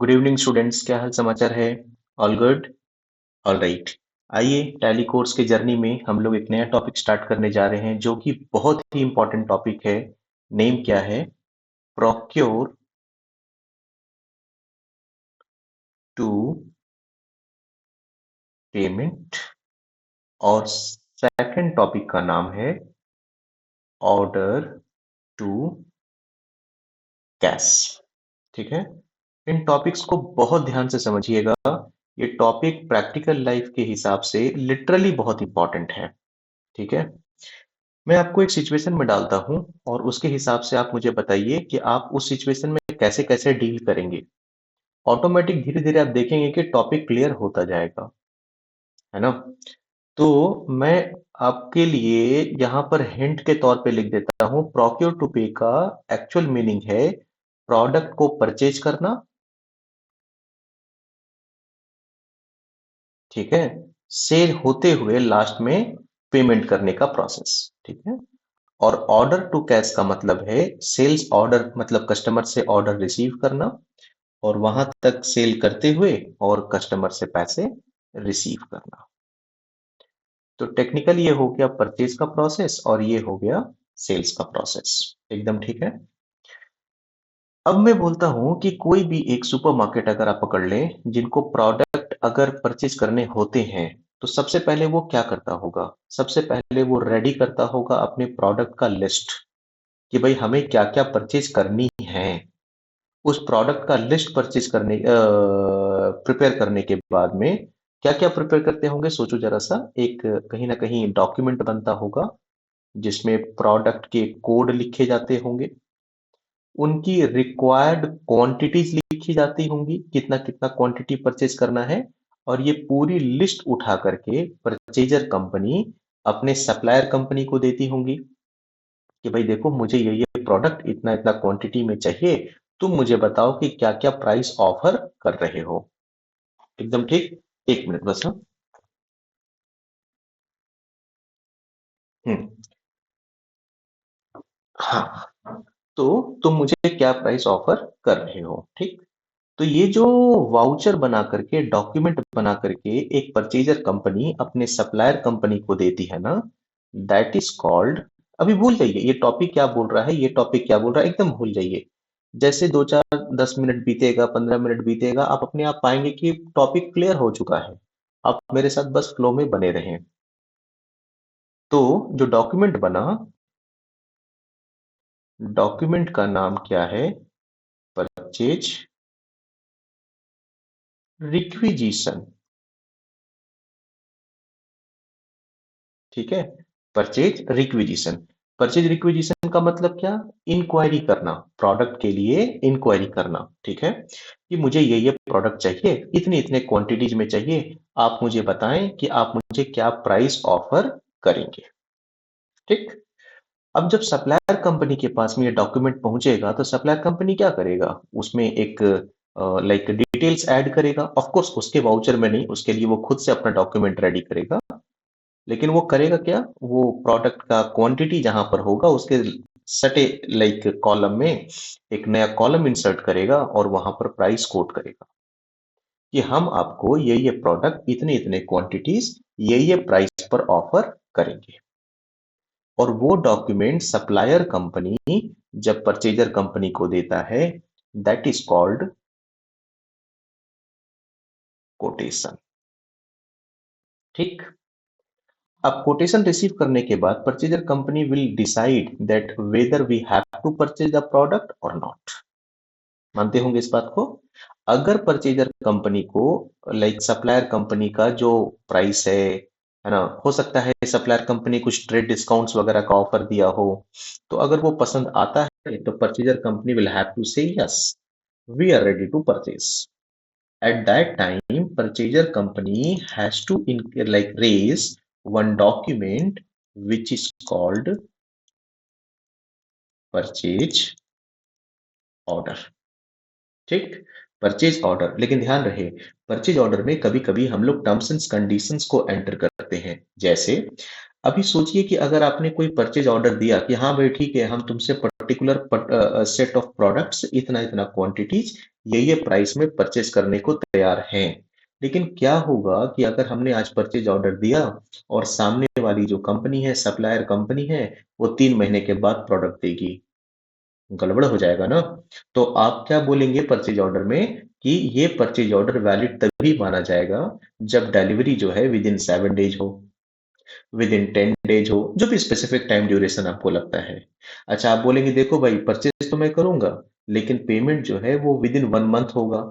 Good evening students, क्या हाल समाचार है? All good? All right. आइए, टैली कोर्स के जर्नी में हम लोग एक नया टॉपिक स्टार्ट करने जा रहे हैं जो कि बहुत ही इंपॉर्टेंट टॉपिक है। नेम क्या है? Procure to payment. और सेकंड टॉपिक का नाम है ऑर्डर टू कैश। ठीक है, इन टॉपिक्स को बहुत ध्यान से समझिएगा। ये टॉपिक प्रैक्टिकल लाइफ के हिसाब से लिटरली बहुत इंपॉर्टेंट है। ठीक है, मैं आपको एक सिचुएशन में डालता हूं और उसके हिसाब से आप मुझे बताइए कि आप उस सिचुएशन में कैसे कैसे डील करेंगे। ऑटोमेटिक धीरे धीरे आप देखेंगे कि टॉपिक क्लियर होता जाएगा, है ना? तो मैं आपके लिए यहां पर हिंट के तौर पे लिख देता हूं, प्रोक्योर टू पे का एक्चुअल मीनिंग है प्रोडक्ट को परचेज करना। ठीक है, सेल होते हुए लास्ट में पेमेंट करने का प्रोसेस। ठीक है, और ऑर्डर टू कैश का मतलब है सेल्स ऑर्डर, मतलब कस्टमर से ऑर्डर रिसीव करना और वहां तक सेल करते हुए और कस्टमर से पैसे रिसीव करना। तो टेक्निकल ये हो गया परचेज का प्रोसेस और ये हो गया सेल्स का प्रोसेस। एकदम ठीक है। अब मैं बोलता हूं कि कोई भी एक सुपरमार्केट अगर आप पकड़ लें, जिनको प्रोडक्ट अगर परचेज करने होते हैं, तो सबसे पहले वो क्या करता होगा? सबसे पहले वो रेडी करता होगा अपने प्रोडक्ट का लिस्ट कि भाई हमें क्या क्या परचेज करनी है। उस प्रोडक्ट का लिस्ट परचेज करने प्रिपेयर करने के बाद में क्या क्या प्रिपेयर करते होंगे, सोचो जरा सा। एक कहीं ना कहीं डॉक्यूमेंट बनता होगा जिसमें प्रोडक्ट के कोड लिखे जाते होंगे, उनकी रिक्वायर्ड क्वांटिटीज लिखी जाती होंगी, कितना कितना क्वांटिटी परचेज करना है। और ये पूरी लिस्ट उठा करके परचेजर कंपनी अपने सप्लायर कंपनी को देती होंगी कि भाई देखो, मुझे ये प्रोडक्ट इतना इतना क्वांटिटी में चाहिए, तुम मुझे बताओ कि क्या क्या प्राइस ऑफर कर रहे हो। एकदम ठीक। एक मिनट बस। हाँ। हम्म। हाँ, तो तुम मुझे क्या प्राइस ऑफर कर रहे हो। ठीक। तो ये जो वाउचर बना करके, डॉक्यूमेंट बना करके एक परचेजर कंपनी अपने सप्लायर कंपनी को देती है ना, दैट इज कॉल्ड। अभी भूल जाइए ये टॉपिक क्या बोल रहा है, ये टॉपिक क्या बोल रहा है, एकदम भूल जाइए। जैसे 2 4 10 मिनट बीतेगा, 15 मिनट बीतेगा, आप अपने आप पाएंगे कि टॉपिक क्लियर हो चुका है। आप मेरे साथ बस फ्लो में बने रहें। तो जो डॉक्यूमेंट बना, डॉक्यूमेंट का नाम क्या है? Purchase requisition. ठीक है, परचेज रिक्विजिशन। परचेज रिक्विजिशन का मतलब क्या? इंक्वायरी करना, प्रोडक्ट के लिए इंक्वायरी करना। ठीक है, कि मुझे ये प्रोडक्ट चाहिए, इतनी इतने क्वांटिटीज में चाहिए, आप मुझे बताएं कि आप मुझे क्या प्राइस ऑफर करेंगे। ठीक। अब जब सप्लायर कंपनी के पास में ये डॉक्यूमेंट पहुंचेगा तो सप्लायर कंपनी क्या करेगा? उसमें एक लाइक डिटेल्स ऐड करेगा। ऑफ कोर्स उसके वाउचर में नहीं, उसके लिए वो खुद से अपना डॉक्यूमेंट रेडी करेगा। लेकिन वो करेगा क्या? वो प्रोडक्ट का क्वांटिटी जहां पर होगा उसके सटे लाइक कॉलम में एक नया कॉलम इंसर्ट करेगा और वहां पर प्राइस कोट करेगा कि हम आपको ये प्रोडक्ट इतने इतने क्वांटिटीज ये प्राइस पर ऑफर करेंगे। और वो डॉक्यूमेंट सप्लायर कंपनी जब परचेजर कंपनी को देता है, दैट इज कॉल्ड कोटेशन। ठीक। अब कोटेशन रिसीव करने के बाद purchaser company will decide that whether we have to purchase the product और नॉट। मानते होंगे इस बात को? अगर परचेजर कंपनी को लाइक सप्लायर कंपनी का जो प्राइस है ना, हो सकता है सप्लायर कंपनी कुछ ट्रेड डिस्काउंट्स वगैरह का ऑफर दिया हो, तो अगर वो पसंद आता है तो purchaser company will have to say yes, we are ready to purchase. At that time, purchaser company has to like raise one document which is called purchase order। ठीक, परचेज ऑर्डर। लेकिन ध्यान रहे, परचेज ऑर्डर में कभी कभी हम लोग terms and conditions को एंटर करते हैं। जैसे अभी सोचिए कि अगर आपने कोई परचेज ऑर्डर दिया कि हाँ भाई ठीक है, हम तुमसे पर्टिकुलर सेट ऑफ प्रोडक्ट्स इतना इतना क्वांटिटीज ये प्राइस में परचेज करने को तैयार हैं। लेकिन क्या होगा कि अगर हमने आज परचेज ऑर्डर दिया और सामने वाली जो कंपनी है, सप्लायर कंपनी है, वो 3 महीने के बाद प्रोडक्ट देगी, गड़बड़ हो जाएगा ना। तो आप क्या बोलेंगे परचेज ऑर्डर में कि ये परचेज ऑर्डर वैलिड तभी माना जाएगा जब डिलीवरी जो है विद इन 7 डेज हो, विद इन 10 डेज हो, जो भी स्पेसिफिक टाइम ड्यूरेशन आपको लगता है। अच्छा, आप बोलेंगे देखो भाई परचेज तो मैं करूंगा, लेकिन पेमेंट जो है वो विद इन 1 मंथ होगा।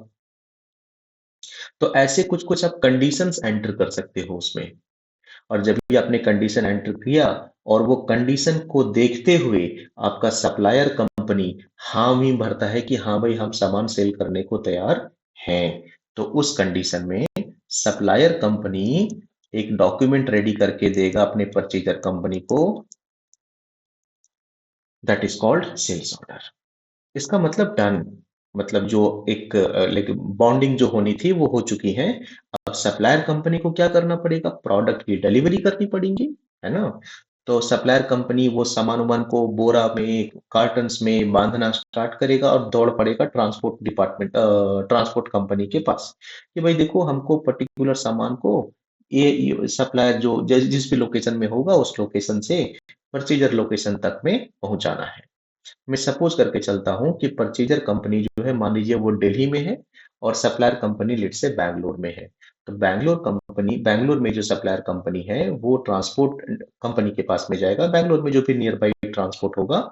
तो ऐसे कुछ कुछ आप कंडीशंस एंटर कर सकते हो उसमें। और जब भी आपने कंडीशन एंटर किया और वो कंडीशन को देखते हुए आपका सप्लायर कंपनी हामी भरता है कि हाँ भाई हम सामान सेल करने को तैयार हैं, तो उस कंडीशन में सप्लायर कंपनी एक डॉक्यूमेंट रेडी करके देगा अपने परचेजर कंपनी को, that is called sales order. इसका मतलब डन, मतलब जो एक लाइक बॉन्डिंग जो होनी थी वो हो चुकी है। अब सप्लायर कंपनी को क्या करना पड़ेगा, प्रोडक्ट की डिलीवरी करनी पड़ेगी, है ना। तो सप्लायर कंपनी वो सामान वामान को बोरा में, कार्टन्स में बांधना स्टार्ट करेगा और दौड़ पड़ेगा ट्रांसपोर्ट डिपार्टमेंट, ट्रांसपोर्ट कंपनी के पास कि भाई देखो हमको पर्टिकुलर सामान को ये सप्लायर जो जिस भी लोकेशन में होगा उस लोकेशन से परचेजर लोकेशन तक में पहुंचाना है। मैं सपोज करके चलता हूं कि परचेजर कंपनी जो है मान लीजिए वो दिल्ली में है और सप्लायर कंपनी लेट से बैंगलोर में है। तो बैंगलोर में जो सप्लायर कंपनी है वो ट्रांसपोर्ट कंपनी के पास में जाएगा, बैंगलोर में जो भी नियर बाई ट्रांसपोर्ट होगा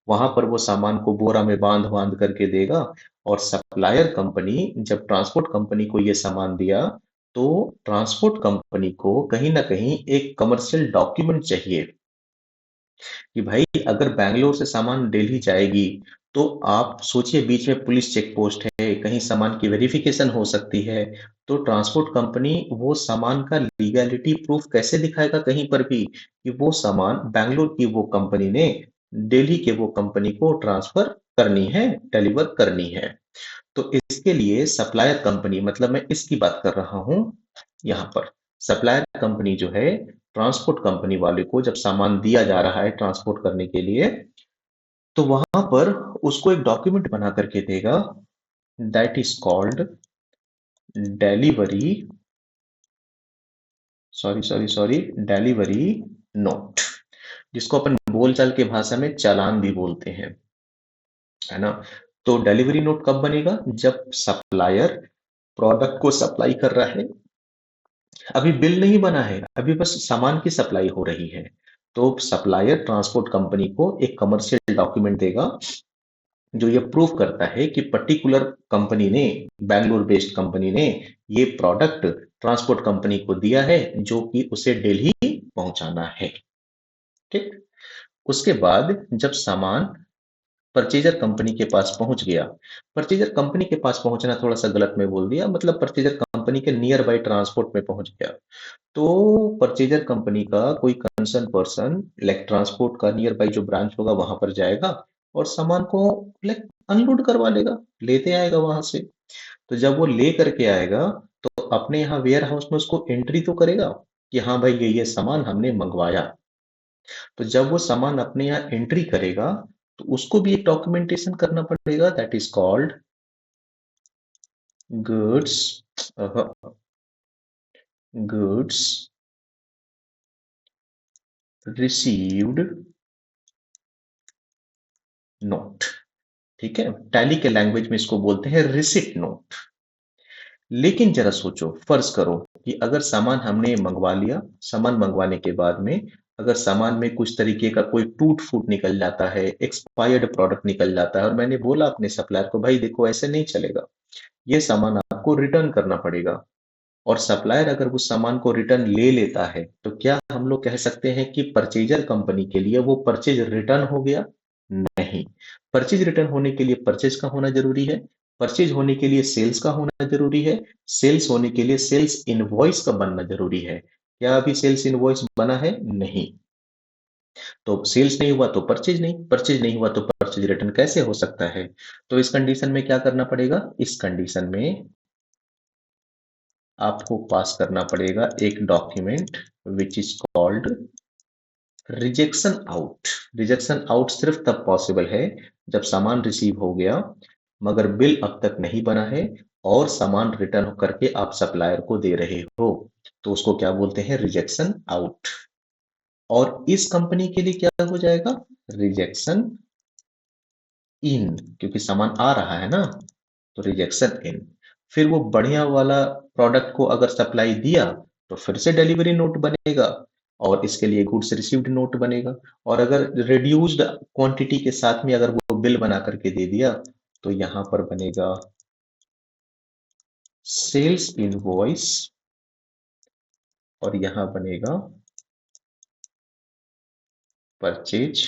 वहां पर वो सामान को बोरा में बांध बांध करके देगा। और सप्लायर कंपनी जब ट्रांसपोर्ट कंपनी को ये सामान दिया, तो ट्रांसपोर्ट कंपनी को कहीं ना कहीं एक कमर्शियल डॉक्यूमेंट चाहिए कि भाई अगर बैंगलोर से सामान दिल्ली जाएगी तो आप सोचिए बीच में पुलिस चेक पोस्ट है, कहीं सामान की वेरिफिकेशन हो सकती है। तो ट्रांसपोर्ट कंपनी वो सामान का लीगैलिटी प्रूफ कैसे दिखाएगा कहीं पर भी कि वो सामान बैंगलोर की वो कंपनी ने दिल्ली के वो कंपनी को ट्रांसफर करनी है, डिलीवर करनी है। तो इसके लिए सप्लायर कंपनी, मतलब मैं इसकी बात कर रहा हूं यहाँ पर, सप्लायर कंपनी जो है ट्रांसपोर्ट कंपनी वाले को जब सामान दिया जा रहा है ट्रांसपोर्ट करने के लिए, तो वहां पर उसको एक डॉक्यूमेंट बना करके देगा, that is called delivery, sorry delivery note, जिसको अपन बोलचाल के भाषा में चालान भी बोलते हैं, है ना। तो डिलीवरी नोट कब बनेगा, जब सप्लायर प्रोडक्ट को सप्लाई कर रहा है, अभी बिल नहीं बना है, अभी बस सामान की सप्लाई हो रही है। तो सप्लायर ट्रांसपोर्ट कंपनी को एक कमर्शियल डॉक्यूमेंट देगा जो ये प्रूव करता है कि पर्टिकुलर कंपनी ने, बैंगलोर बेस्ड कंपनी ने ये प्रोडक्ट ट्रांसपोर्ट कंपनी को दिया है जो कि उसे दिल्ली पहुंचाना है। ठीक। उसके बाद जब सामान परचेजर कंपनी के पास पहुंच गया, परचेजर कंपनी के पास पहुंचना थोड़ा सा गलत में बोल दिया, मतलब परचेजर कंपनी के नियर बाई ट्रांसपोर्ट में पहुंच गया, तो परचेजर कंपनी का कोई कंसर्न पर्सन लाइक ट्रांसपोर्ट का नियर बाई जो ब्रांच होगा वहां पर जाएगा और सामान को लाइक अनलोड करवा लेगा, लेते आएगा वहां से। तो जब वो ले करके आएगा तो अपने यहाँ वेयर हाउस में उसको एंट्री तो करेगा कि हाँ भाई ये सामान हमने मंगवाया। तो जब वो सामान अपने यहाँ एंट्री करेगा तो उसको भी एक डॉक्यूमेंटेशन करना पड़ेगा, that is called goods, goods received note. ठीक है, टैली के लैंग्वेज में इसको बोलते हैं रिसिप्ट नोट। लेकिन जरा सोचो, फर्ज करो कि अगर सामान हमने मंगवा लिया, सामान मंगवाने के बाद में अगर सामान में कुछ तरीके का कोई टूट फूट निकल जाता है, एक्सपायर्ड प्रोडक्ट निकल जाता है, और मैंने बोला अपने सप्लायर को भाई देखो ऐसे नहीं चलेगा, ये सामान आपको रिटर्न करना पड़ेगा, और सप्लायर अगर उस सामान को रिटर्न ले लेता है, तो क्या हम लोग कह सकते हैं कि परचेजर कंपनी के लिए वो परचेज रिटर्न हो गया? नहीं। परचेज रिटर्न होने के लिए परचेज का होना जरूरी है, परचेज होने के लिए सेल्स का होना जरूरी है, सेल्स होने के लिए सेल्स इनवॉइस का बनना जरूरी है। क्या अभी सेल्स इनवॉइस बना है? नहीं। तो सेल्स नहीं हुआ तो परचेज नहीं, परचेज नहीं हुआ तो परचेज रिटर्न कैसे हो सकता है? तो इस कंडीशन में क्या करना पड़ेगा, इस कंडीशन में आपको पास करना पड़ेगा एक document which is called rejection out. Rejection out सिर्फ तब पॉसिबल है जब सामान रिसीव हो गया, मगर बिल अब तक नहीं बना है और सामान रिटर्न करके आप सप्लायर को दे रहे हो, तो उसको क्या बोलते हैं? Rejection out. और इस कंपनी के लिए क्या हो जाएगा? रिजेक्शन इन, क्योंकि सामान आ रहा है ना, तो रिजेक्शन इन। फिर वो बढ़िया वाला प्रोडक्ट को अगर सप्लाई दिया तो फिर से डिलीवरी नोट बनेगा और इसके लिए गुड्स रिसीव्ड नोट बनेगा। और अगर रिड्यूस्ड क्वांटिटी के साथ में अगर वो बिल बना करके दे दिया तो यहां पर बनेगा सेल्स इनवॉइस और यहां बनेगा परचेज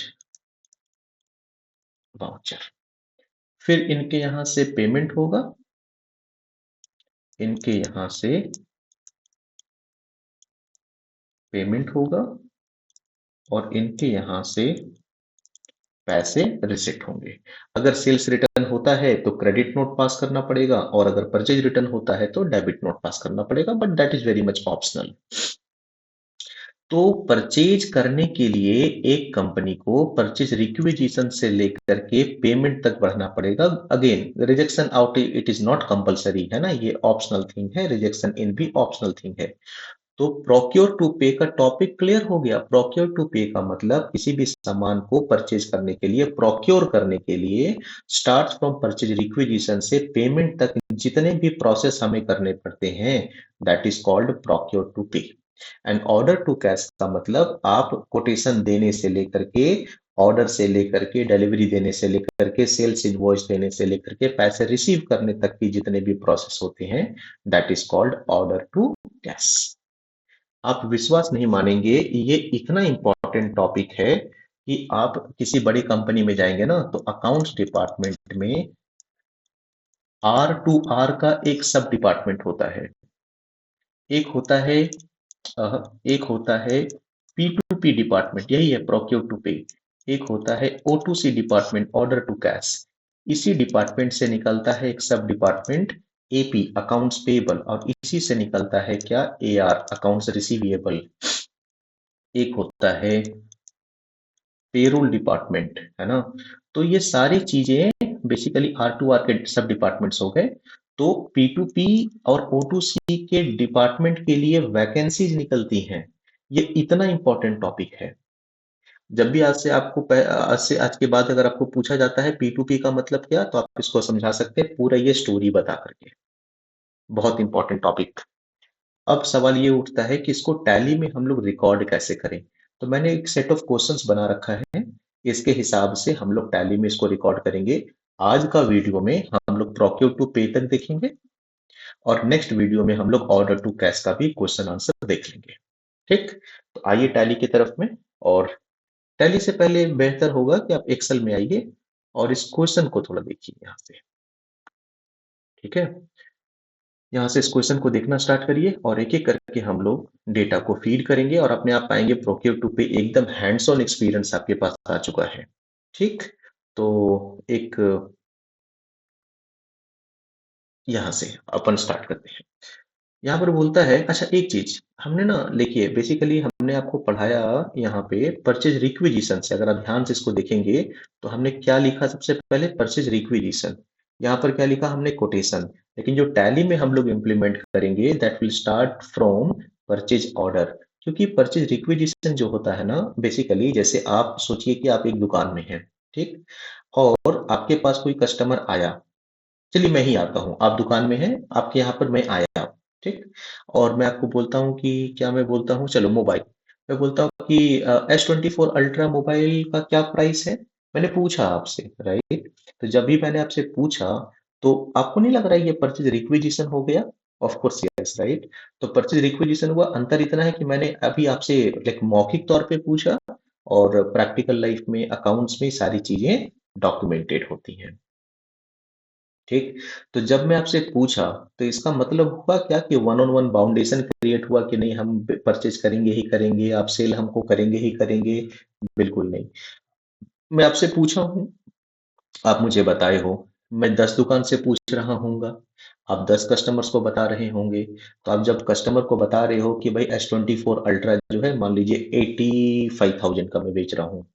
वाउचर। फिर इनके यहां से पेमेंट होगा, इनके यहां से पेमेंट होगा और इनके यहां से पैसे रिसिप्ट होंगे। अगर सेल्स रिटर्न होता है तो क्रेडिट नोट पास करना पड़ेगा और अगर परचेज रिटर्न होता है तो डेबिट नोट पास करना पड़ेगा, but that is very much optional. तो परचेज करने के लिए एक कंपनी को परचेज रिक्विजिशन से लेकर के पेमेंट तक बढ़ना पड़ेगा। Again rejection out it is not compulsory है ना, ये ऑप्शनल थिंग है, रिजेक्शन इन भी ऑप्शनल थिंग है। तो प्रोक्योर टू पे का टॉपिक क्लियर हो गया। प्रोक्योर टू पे का मतलब किसी भी सामान को परचेज करने के लिए, प्रोक्योर करने के लिए, स्टार्ट फ्रॉम परचेज रिक्विजिशन से पेमेंट तक जितने भी प्रोसेस हमें करने पड़ते हैं, that is called procure to pay. And order to cash का मतलब आप कोटेशन देने से लेकर के, ऑर्डर से लेकर के, डिलीवरी देने से लेकर के, सेल्स इनवॉइस देने से लेकर के पैसे रिसीव करने तक की जितने भी प्रोसेस होते हैं, that is called order to cash. आप विश्वास नहीं मानेंगे, ये इतना इंपॉर्टेंट टॉपिक है कि आप किसी बड़ी कंपनी में जाएंगे ना तो अकाउंट्स डिपार्टमेंट में आर टू आर का एक सब डिपार्टमेंट होता है। एक होता है एक होता है पी टू पी डिपार्टमेंट, यही है प्रोक्योर टू पे। एक होता है O to C department, order to cash. इसी डिपार्टमेंट से निकलता है एक सब डिपार्टमेंट एपी, अकाउंट्स पेबल, और इसी से निकलता है क्या? A R, accounts receivable. एक होता है पेरोल डिपार्टमेंट, है ना। तो ये सारी चीजें बेसिकली आर टू आर के सब डिपार्टमेंट्स हो गए। तो पी टू पी और ओ टू सी के डिपार्टमेंट के लिए वैकेंसीज निकलती हैं। ये इतना इंपॉर्टेंट टॉपिक है। जब भी आज से आज के बाद अगर आपको पूछा जाता है पी टू पी का मतलब क्या, तो आप इसको समझा सकते हैं पूरा ये स्टोरी बता करके। बहुत इंपॉर्टेंट टॉपिक। अब सवाल ये उठता है कि इसको टैली में हम लोग रिकॉर्ड कैसे करें। तो मैंने एक सेट ऑफ क्वेश्चंस बना रखा है, इसके हिसाब से हम लोग टैली में इसको रिकॉर्ड करेंगे। आज का वीडियो में हम लोग प्रोक्योर टू पे तक देखेंगे और नेक्स्ट वीडियो में हम लोग ऑर्डर टू कैश का भी क्वेश्चन आंसर देख लेंगे। ठीक, तो आइए टैली की तरफ में। और टैली से पहले बेहतर होगा कि आप एक्सेल में आइए और इस क्वेश्चन को थोड़ा देखिए यहाँ पे। ठीक है, यहाँ से इस क्वेश्चन को देखना स्टार्ट करिए और एक एक करके हम लोग डेटा को फीड करेंगे और अपने आप पाएंगे प्रोक्योर टू पे एकदम हैंड्स ऑन एक्सपीरियंस आपके पास आ चुका है। ठीक, तो एक यहाँ से अपन स्टार्ट करते हैं। यहाँ पर बोलता है, अच्छा एक चीज हमने ना लिखी है, बेसिकली हमने आपको पढ़ाया यहाँ पे परचेज रिक्विजिशन से। अगर आप ध्यान से इसको देखेंगे तो हमने क्या लिखा? सबसे पहले परचेज रिक्विजिशन, यहाँ पर क्या लिखा हमने? कोटेशन। लेकिन जो टैली में हम लोग इंप्लीमेंट करेंगे that will start from purchase order. क्योंकि परचेज रिक्विजिशन जो होता है ना, बेसिकली जैसे आप सोचिए कि आप एक दुकान में हैं, ठीक, और आपके पास कोई कस्टमर आया। चलिए मैं ही आता हूँ, आप दुकान में हैं, आपके यहाँ पर मैं आया, ठीक, और मैं आपको बोलता हूँ कि क्या मैं बोलता हूँ, चलो मोबाइल, मैं बोलता हूँ कि S24 अल्ट्रा मोबाइल का क्या प्राइस है। मैंने पूछा आपसे, राइट। तो जब भी मैंने आपसे पूछा तो आपको नहीं लग रहा है ये परचेज रिक्विजिशन हो गया? Of course yes, right. तो परचेज रिक्विजिशन हुआ। अंतर इतना है कि मैंने अभी आपसे लाइक मौखिक तौर पे पूछा और प्रैक्टिकल लाइफ में अकाउंट्स में सारी चीजें डॉक्यूमेंटेड होती हैं। ठीक, तो जब मैं आपसे पूछा तो इसका मतलब हुआ क्या कि one on one boundation create हुआ कि नहीं हम परचेज करेंगे ही करेंगे, आप सेल हमको करेंगे ही करेंगे? बिल्कुल नहीं। मैं आपसे पूछा हूँ, आप मुझे बताए हो, मैं 10 दुकान से पूछ रहा हूँगा, आप 10 कस्टमर्स को बता रहे होंगे। तो आप जब कस्टमर को बता रहे हो कि भाई S24 अल्ट्रा जो है मान लीजिए 85,000 का मैं बेच रहा हूँ,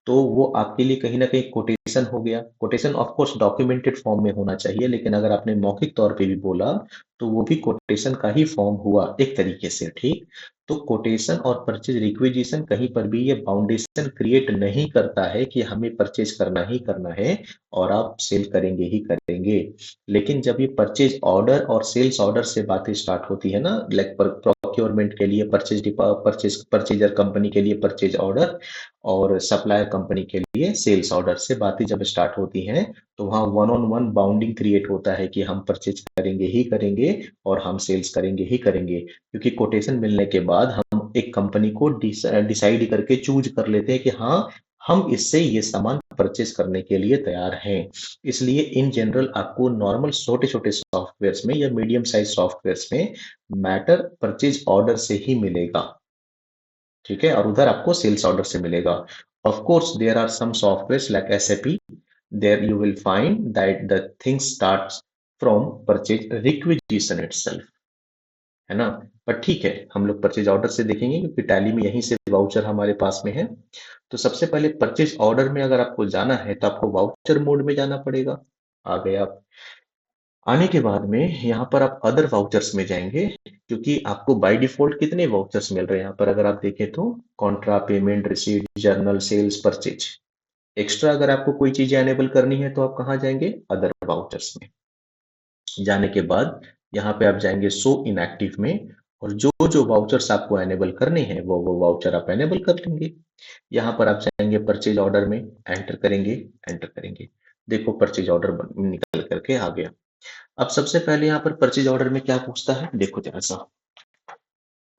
तो वो आपके लिए कहीं ना कहीं कोटेशन हो गया। Quotation of course documented form में होना चाहिए, लेकिन अगर आपने मौखिक तौर पे भी बोला तो वो भी कोटेशन का ही फॉर्म हुआ एक तरीके से, ठीक। तो कोटेशन और परचेज रिक्विजिशन कहीं पर भी ये बाउंडेशन क्रिएट नहीं करता है कि हमें परचेज करना ही करना है और आप सेल करेंगे ही करेंगे। लेकिन जब ये परचेज ऑर्डर और सेल्स ऑर्डर से बातें स्टार्ट होती है ना, लाइक प्रोक्योरमेंट के लिए परचेजर कंपनी के लिए परचेज ऑर्डर और सप्लायर कंपनी के लिए सेल्स ऑर्डर से बातें जब स्टार्ट होती हैं, तो वहाँ one on one bounding create होता है कि हम परचेज करेंगे ही करेंगे और हम सेल्स करेंगे ही करेंगे, क्योंकि कोटेशन मिलने के बाद हम एक कंपनी को डिसाइड करके चूज कर लेते हैं कि हाँ, हम इससे ये सामान परचेज करने के लिए तैयार हैं। इसलिए इन जनरल आपको नॉर्मल छोटे छोटे सॉफ्टवेयर्स में या मीडियम साइज सॉफ्टवेयर्स में मैटर परचेज ऑर्डर से ही मिलेगा, ठीक है, और उधर आपको सेल्स ऑर्डर से मिलेगा। Of course there are some softwares like SAP, there you will find that the thing starts from purchase requisition itself, है ना। पर ठीक है, हम लोग परचेज ऑर्डर से देखेंगे क्योंकि टैली में यहीं से वाउचर हमारे पास में है। तो सबसे पहले परचेज ऑर्डर में अगर आपको जाना है तो आपको वाउचर मोड में जाना पड़ेगा। आ गए आप। आने के बाद में यहाँ पर आप अदर वाउचर्स में जाएंगे, क्योंकि आपको बाय डिफॉल्ट कितने वाउचर्स मिल रहे हैं यहाँ पर अगर आप देखें तो contra, payment, receipt, journal, sales, purchase. Extra अगर आपको कोई चीजें एनेबल करनी है तो आप कहाँ जाएंगे, अदर वाउचर्स में। जाने के बाद यहाँ पे आप जाएंगे शो इनएक्टिव में, और जो जो वाउचर्स आपको एनेबल करने हैं वो वाउचर आप एनेबल कर लेंगे। यहाँ पर आप जाएंगे परचेज ऑर्डर में, एंटर करेंगे, एंटर करेंगे। देखो परचेज ऑर्डर निकल करके आ गया। अब सबसे पहले यहाँ पर परचेज ऑर्डर में क्या पूछता है, देखो जरा सा।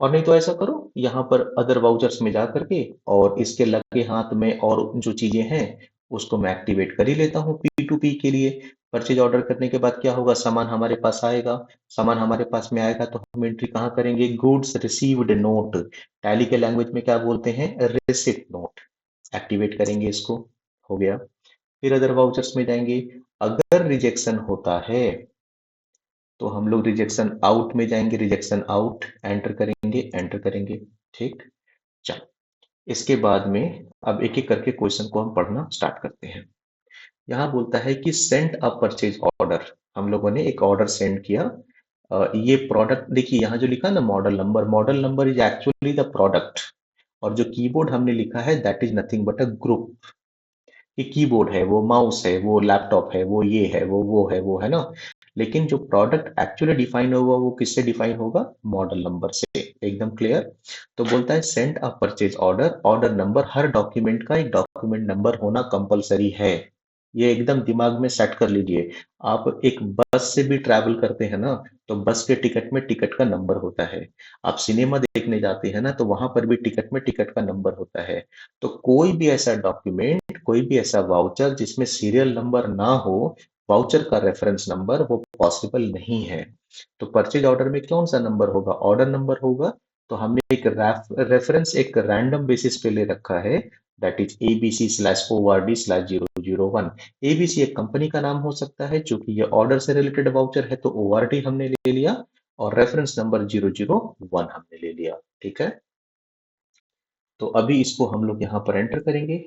और नहीं तो ऐसा करो, यहाँ पर अदर वाउचर्स में जा करके और इसके लगे हाथ में और जो चीजें हैं उसको मैं एक्टिवेट कर ही लेता हूँ P2P के लिए। परचेज ऑर्डर करने के बाद क्या होगा, सामान हमारे पास आएगा। सामान हमारे पास में आएगा तो हम एंट्री कहाँ करेंगे, गुड्स रिसीव्ड नोट। टैली के लैंग्वेज में क्या बोलते हैं, रिसिप्ट नोट। एक्टिवेट करेंगे इसको, हो गया। फिर अदर वाउचर्स में जाएंगे। अगर रिजेक्शन होता है तो हम लोग रिजेक्शन आउट में जाएंगे, रिजेक्शन आउट, एंटर करेंगे, एंटर करेंगे, ठीक। चलो, इसके बाद में अब एक एक करके क्वेश्चन को हम पढ़ना स्टार्ट करते हैं। यहाँ बोलता है कि सेंड अ परचेज ऑर्डर। हम लोगों ने एक ऑर्डर सेंड किया। ये प्रोडक्ट देखिए, यहाँ जो लिखा है ना model number is actually the product. और जो कीबोर्ड हमने लिखा है that is nothing but a group. ये कीबोर्ड है, वो माउस है, वो लैपटॉप है, वो ये है, वो है, वो है ना। लेकिन जो प्रोडक्ट एक्चुअली डिफाइन होगा वो किससे डिफाइन होगा, मॉडल नंबर से। एकदम क्लियर। तो बोलता है send a purchase order, order number, her document का एक डॉक्यूमेंट नंबर होना कंपलसरी है। ये एकदम दिमाग में सेट कर लीजिए। आप एक बस से भी ट्रैवल करते हैं ना, तो बस के टिकट में टिकट का नंबर होता है। आप सिनेमा देखने जाते हैं ना, तो वहां पर भी टिकट में टिकट का नंबर होता है। तो कोई भी ऐसा डॉक्यूमेंट, कोई भी ऐसा वाउचर जिसमें सीरियल नंबर ना हो, वाउचर का रेफरेंस नंबर, वो पॉसिबल नहीं है। तो परचेज ऑर्डर में कौन सा नंबर होगा, ऑर्डर नंबर होगा। तो हमने एक रेफरेंस एक रैंडम बेसिस पे ले रखा है, दैट इज ABC/ORD/001। एबीसी एक कंपनी का नाम हो सकता है, चूंकि ये ऑर्डर से रिलेटेड वाउचर है तो ORD हमने ले लिया, और रेफरेंस नंबर 001 हमने ले लिया, ठीक है। तो अभी इसको हम लोग यहाँ पर एंटर करेंगे।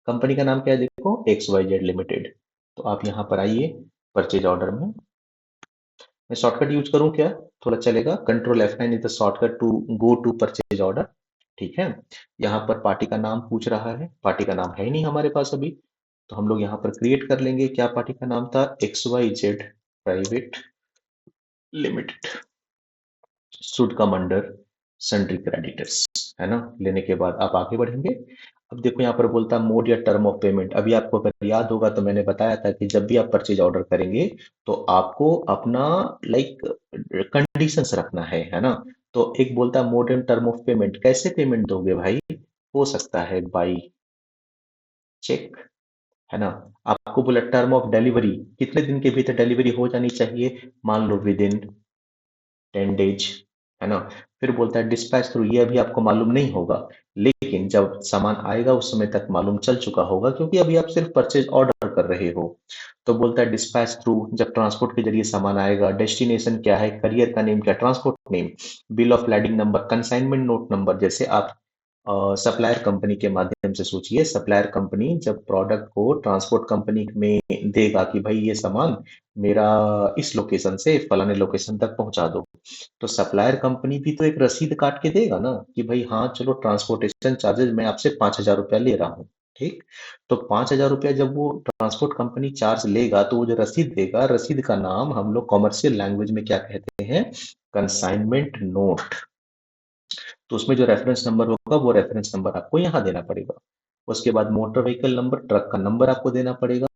कंपनी का नाम क्या है, देखो XYZ लिमिटेड। तो आप यहाँ पर आइए परचेज ऑर्डर में। मैं शॉर्टकट यूज करूँ क्या, थोड़ा चलेगा, Ctrl+F9 is the shortcut to go to purchase order, ठीक है। यहाँ पर पार्टी का नाम पूछ रहा है, पार्टी का नाम है ही नहीं हमारे पास अभी। तो हम लोग यहाँ पर क्रिएट कर लेंगे। क्या पार्टी का नाम था, XYZ private limited, should come under sundry creditors, है ना। लेने के बाद आप आगे बढ़ेंगे। अब देखो यहाँ पर बोलता है मोड या टर्म ऑफ पेमेंट। अभी आपको अगर याद होगा तो मैंने बताया था कि जब भी आप परचेज ऑर्डर करेंगे तो आपको अपना लाइक कंडीशंस रखना है ना। तो एक बोलता है mode and term of payment, कैसे पेमेंट दोगे भाई, हो सकता है बाई चेक, है ना। आपको बोला टर्म ऑफ डिलीवरी, कितने दिन के भीतर डिलीवरी हो जानी चाहिए, मान लो विद इन 10 डेज, है ना। फिर बोलता है डिस्पैच थ्रू, ये अभी आपको मालूम नहीं होगा, लेकिन जब सामान आएगा उस समय तक मालूम चल चुका होगा, क्योंकि अभी आप सिर्फ परचेज ऑर्डर कर रहे हो। तो बोलता है डिस्पैच थ्रू, जब ट्रांसपोर्ट के जरिए सामान आएगा। डेस्टिनेशन क्या है, करियर का नेम क्या, transport name, bill of lading number, consignment note number. जैसे आप सप्लायर कंपनी के माध्यम से सोचिए। सप्लायर कंपनी जब प्रोडक्ट को ट्रांसपोर्ट कंपनी में देगा कि भाई ये सामान मेरा इस लोकेशन से फलाने लोकेशन तक पहुंचा दो, तो सप्लायर कंपनी भी तो एक रसीद काट के देगा ना कि भाई हाँ चलो ट्रांसपोर्टेशन चार्जेस मैं आपसे 5,000 रुपया ले रहा हूँ। ठीक। तो 5,000 रुपया जब वो ट्रांसपोर्ट कंपनी चार्ज लेगा तो वो जो रसीद देगा, रसीद का नाम हम लोग कॉमर्शियल लैंग्वेज में क्या कहते हैं? Consignment note. तो उसमें जो रेफरेंस नंबर होगा वो रेफरेंस नंबर आपको यहाँ देना पड़ेगा। उसके बाद मोटर व्हीकल नंबर, ट्रक का नंबर आपको देना पड़ेगा,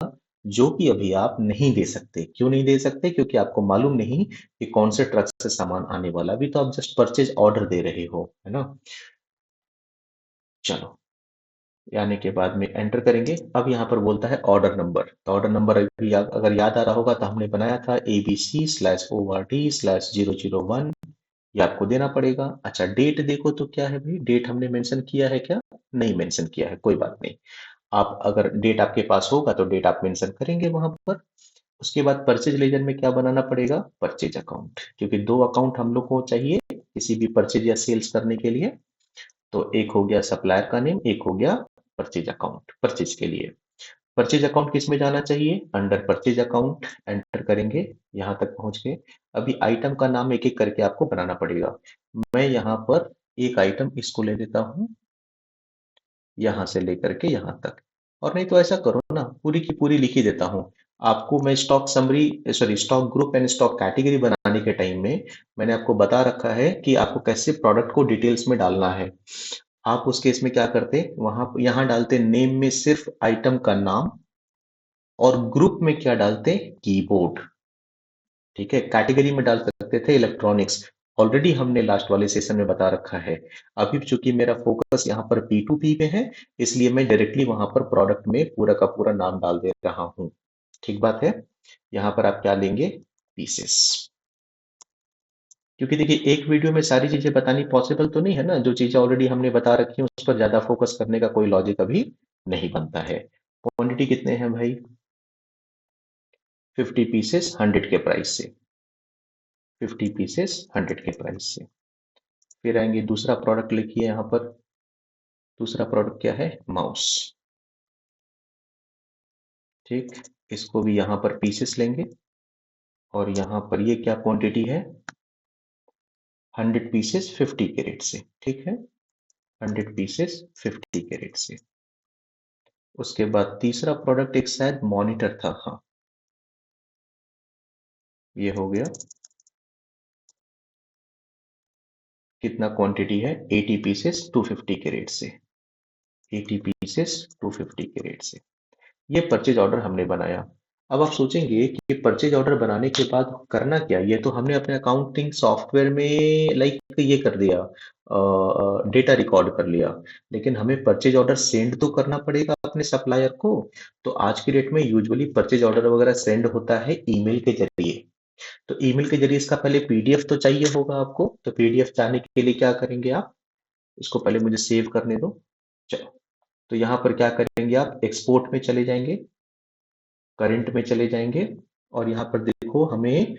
जो कि अभी आप नहीं दे सकते। क्यों नहीं दे सकते? क्योंकि आपको मालूम नहीं कि कौन से ट्रक से सामान आने वाला। अभी तो आप जस्ट परचेज ऑर्डर दे रहे हो, है ना। चलो, आने के बाद में एंटर करेंगे। अब यहाँ पर बोलता है ऑर्डर नंबर। तो ऑर्डर नंबर अभी अगर याद आ रहा होगा तो हमने बनाया था ABC/ORD/001। ये आपको देना पड़ेगा। अच्छा, डेट देखो तो क्या है भाई, डेट हमने मेंशन किया है क्या? नहीं मेंशन किया है, कोई बात नहीं। आप अगर डेट आपके पास होगा तो डेट आप मेंशन करेंगे वहां पर। उसके बाद परचेज लेजर में क्या बनाना पड़ेगा? परचेज अकाउंट, क्योंकि दो अकाउंट हम लोग को चाहिए किसी भी परचेज या सेल्स करने के लिए। तो एक हो गया सप्लायर का नेम, एक हो गया परचेज अकाउंट परचेज के लिए। परचेज अकाउंट किस में जाना चाहिए? अंडर परचेज अकाउंट एंटर करेंगे, यहां तक पहुंच गए। अभी आइटम का नाम एक एक करके आपको बनाना पड़ेगा। मैं यहाँ पर एक आइटम इसको ले लेता हूँ, यहां से लेकर के यहां तक। और नहीं तो ऐसा करो ना, पूरी की पूरी लिख ही देता हूँ आपको मैं। Stock summary, sorry, stock group and stock category बनाने के टाइम में मैंने आपको बता रखा है कि आपको कैसे प्रोडक्ट को डिटेल्स में डालना है। आप उस केस में क्या करते, वहां यहाँ डालते नेम में सिर्फ आइटम का नाम, और ग्रुप में क्या डालते? कीबोर्ड। ठीक है, कैटेगरी में डाल सकते थे इलेक्ट्रॉनिक्स। ऑलरेडी हमने लास्ट वाले सेशन में बता रखा है। अभी चूंकि मेरा फोकस यहाँ पर P2P पे है, इसलिए मैं डायरेक्टली वहां पर प्रोडक्ट में पूरा का पूरा नाम डाल दे रहा हूँ। ठीक बात है। यहाँ पर आप क्या लेंगे? पीसेस। क्योंकि देखिए एक वीडियो में सारी चीजें बतानी पॉसिबल तो नहीं है ना। जो चीजें ऑलरेडी हमने बता रखी है उस पर ज्यादा फोकस करने का कोई लॉजिक अभी नहीं बनता है। क्वांटिटी कितने हैं भाई? 50 पीसेस 100 के प्राइस से। 50 पीसेस 100 के प्राइस से। फिर आएंगे दूसरा प्रोडक्ट, लिखिए यहाँ पर। दूसरा प्रोडक्ट क्या है? माउस। ठीक। इसको भी यहाँ पर पीसेस लेंगे, और यहाँ पर ये क्या क्वांटिटी है? 100 पीसेस 50 कैरेट से। ठीक है, 100 पीसेस 50 कैरेट से। उसके बाद तीसरा प्रोडक्ट एक शायद मॉनिटर था, हाँ ये हो गया। कितना क्वांटिटी है? 80 पीसेस 250 कैरेट से। 80 पीसेस 250 कैरेट से। ये परचेज ऑर्डर हमने बनाया। अब आप सोचेंगे कि परचेज ऑर्डर बनाने के बाद करना क्या? ये तो हमने अपने अकाउंटिंग सॉफ्टवेयर में लाइक ये कर दिया, डेटा रिकॉर्ड कर लिया। लेकिन हमें परचेज ऑर्डर सेंड तो करना पड़ेगा अपने सप्लायर को। तो आज की डेट में यूजुअली परचेज ऑर्डर वगैरह सेंड होता है ईमेल के जरिए। तो ईमेल के जरिए इसका पहले पीडीएफ तो चाहिए होगा आपको। तो पीडीएफ चाहने के लिए क्या करेंगे आप? इसको पहले मुझे सेव करने दो। चलो, तो यहाँ पर क्या करेंगे आप? एक्सपोर्ट में चले जाएंगे, करंट में चले जाएंगे, और यहाँ पर देखो हमें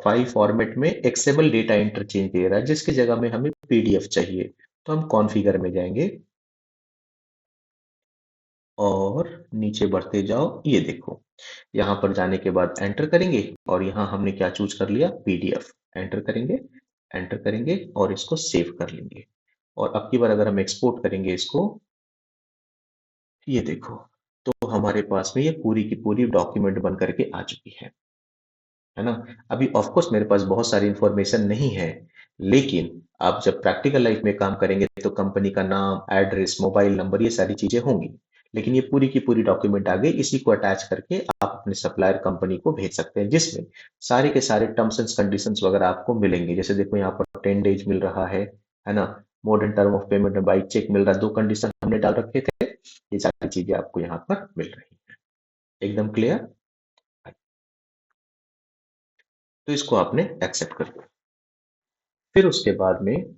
फाइल फॉर्मेट में एक्सेबल डेटा इंटरचेंज दे रहा है, जिसकी जगह में हमें पीडीएफ चाहिए। तो हम कॉन्फ़िगर में जाएंगे और नीचे बढ़ते जाओ, ये देखो। यहाँ पर जाने के बाद एंटर करेंगे, और यहाँ हमने क्या चूज कर लिया? पीडीएफ। एंटर करेंगे, एंटर करेंगे और इसको सेव कर लेंगे। और अब की बार अगर हम एक्सपोर्ट करेंगे इसको, ये देखो, तो हमारे पास में ये पूरी की पूरी डॉक्यूमेंट बन करके आ चुकी है ना। अभी ऑफ कोर्स मेरे पास बहुत सारी इंफॉर्मेशन नहीं है, लेकिन आप जब प्रैक्टिकल लाइफ में काम करेंगे तो कंपनी का नाम, एड्रेस, मोबाइल नंबर, ये सारी चीजें होंगी। लेकिन ये पूरी की पूरी डॉक्यूमेंट आ गई। इसी को अटैच करके आप अपने सप्लायर कंपनी को भेज सकते हैं, जिसमें सारे के सारे टर्म्स एंड कंडीशंस वगैरह आपको मिलेंगे। जैसे देखो यहाँ पर 10 डेज मिल रहा है ना। Modern term of payment by cheque मिल रहा है। दो कंडीशन हमने डाल रखे थे, ये सारी चीजें आपको यहाँ पर मिल रही है। एकदम क्लियर? तो इसको आपने एक्सेप्ट कर दिया। फिर उसके बाद में,